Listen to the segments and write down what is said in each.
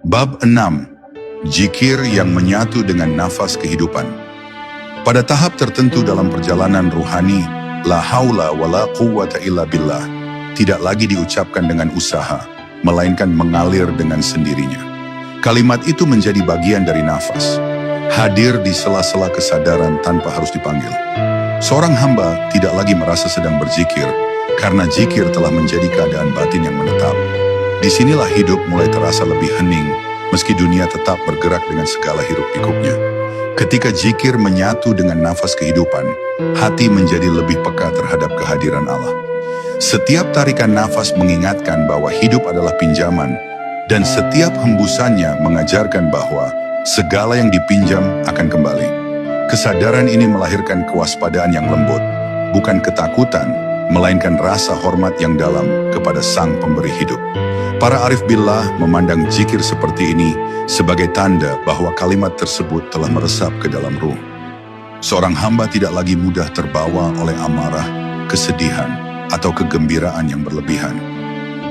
Bab 6. Zikir yang menyatu dengan nafas kehidupan. Pada tahap tertentu dalam perjalanan ruhani, la haula wa la quwwata illa billah tidak lagi diucapkan dengan usaha, melainkan mengalir dengan sendirinya. Kalimat itu menjadi bagian dari nafas, hadir di sela-sela kesadaran tanpa harus dipanggil. Seorang hamba tidak lagi merasa sedang berzikir, karena zikir telah menjadi keadaan batin yang menetap. Disinilah hidup mulai terasa lebih hening, meski dunia tetap bergerak dengan segala hiruk-pikuknya. Ketika zikir menyatu dengan nafas kehidupan, hati menjadi lebih peka terhadap kehadiran Allah. Setiap tarikan nafas mengingatkan bahwa hidup adalah pinjaman, dan setiap hembusannya mengajarkan bahwa segala yang dipinjam akan kembali. Kesadaran ini melahirkan kewaspadaan yang lembut, bukan ketakutan, melainkan rasa hormat yang dalam kepada Sang Pemberi hidup. Para arif billah memandang zikir seperti ini sebagai tanda bahwa kalimat tersebut telah meresap ke dalam ruh. Seorang hamba tidak lagi mudah terbawa oleh amarah, kesedihan, atau kegembiraan yang berlebihan.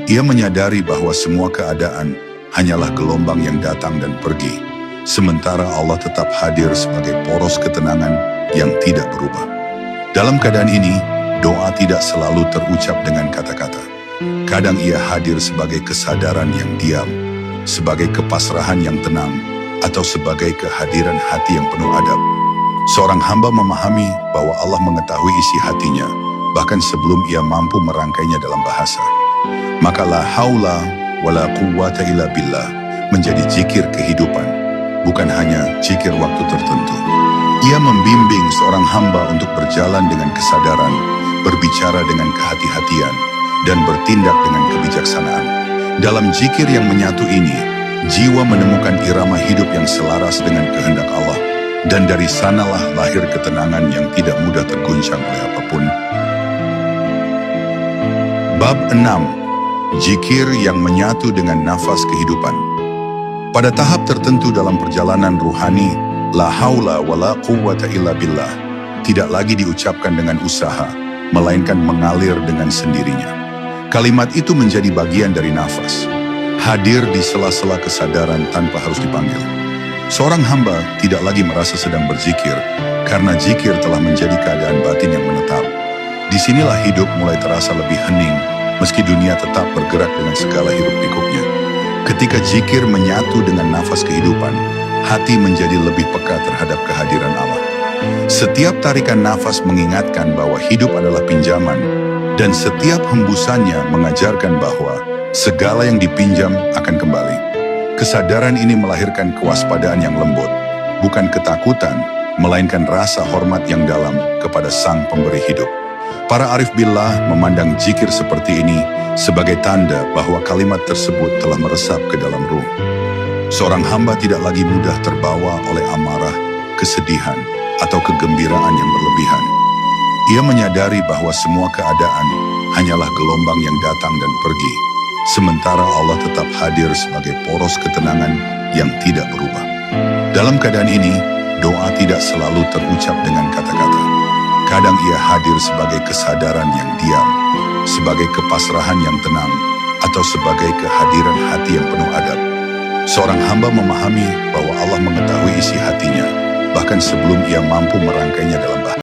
Ia menyadari bahwa semua keadaan hanyalah gelombang yang datang dan pergi, sementara Allah tetap hadir sebagai poros ketenangan yang tidak berubah. Dalam keadaan ini, doa tidak selalu terucap dengan kata-kata. Kadang ia hadir sebagai kesadaran yang diam, sebagai kepasrahan yang tenang, atau sebagai kehadiran hati yang penuh adab. Seorang hamba memahami bahwa Allah mengetahui isi hatinya, bahkan sebelum ia mampu merangkainya dalam bahasa. Maka la haula wa la quwwata illa billah menjadi zikir kehidupan, bukan hanya zikir waktu tertentu. Ia membimbing seorang hamba untuk berjalan dengan kesadaran, berbicara dengan kehati-hatian, dan bertindak dengan kebijaksanaan. Dalam zikir yang menyatu ini, jiwa menemukan irama hidup yang selaras dengan kehendak Allah, dan dari sanalah lahir ketenangan yang tidak mudah terguncang oleh apapun. Bab 6. Zikir yang menyatu dengan nafas kehidupan. Pada tahap tertentu dalam perjalanan ruhani, la haula wa la quwwata illa billah tidak lagi diucapkan dengan usaha, melainkan mengalir dengan sendirinya. Kalimat itu menjadi bagian dari nafas, hadir di sela-sela kesadaran tanpa harus dipanggil. Seorang hamba tidak lagi merasa sedang berzikir, karena zikir telah menjadi keadaan batin yang menetap. Disinilah hidup mulai terasa lebih hening, meski dunia tetap bergerak dengan segala hiruk-pikuknya. Ketika zikir menyatu dengan nafas kehidupan, hati menjadi lebih peka terhadap kehadiran Allah. Setiap tarikan nafas mengingatkan bahwa hidup adalah pinjaman, dan setiap hembusannya mengajarkan bahwa segala yang dipinjam akan kembali. Kesadaran ini melahirkan kewaspadaan yang lembut, bukan ketakutan, melainkan rasa hormat yang dalam kepada Sang Pemberi hidup. Para arif billah memandang zikir seperti ini sebagai tanda bahwa kalimat tersebut telah meresap ke dalam ruh. Seorang hamba tidak lagi mudah terbawa oleh amarah, kesedihan, atau kegembiraan yang berlebihan. Ia menyadari bahwa semua keadaan hanyalah gelombang yang datang dan pergi, sementara Allah tetap hadir sebagai poros ketenangan yang tidak berubah. Dalam keadaan ini, doa tidak selalu terucap dengan kata-kata. Kadang ia hadir sebagai kesadaran yang diam, sebagai kepasrahan yang tenang, atau sebagai kehadiran hati yang penuh adab. Seorang hamba memahami bahwa Allah mengetahui isi hatinya, bahkan sebelum ia mampu merangkainya dalam bahasa.